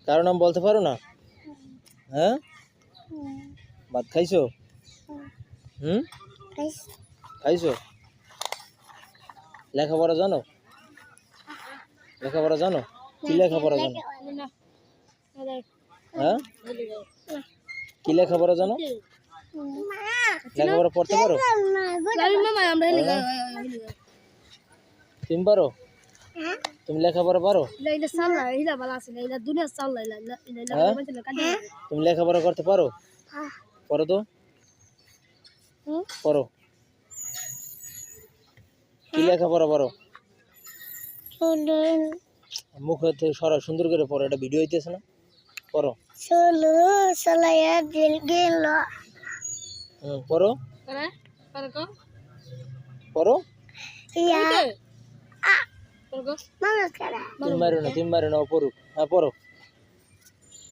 কারো নাম বলতে পারো না? হ্যাঁ, ভাত খাইছো? খাইছো? লেখাপড়া জানো? লেখাপড়া জানো? কি লেখাপড়া জানো? হ্যাঁ, কি লেখাপড়া জানো? লেখাপড়া পড়তে পারো? তুমি পারো? তুমি লেখাপড়া পারো? তুমি লেখাপড়া করতে পারো? পড়ো তো, পড়ো। কি লেখাপড়া পারো? মুখ থেকে সরা, সুন্দর করে পড়ো, এটা ভিডিও হইতেছে না? পড়ো। পড়ো পড়ো। তুমি মারো না, পড়ুক। হ্যাঁ, পড়ো।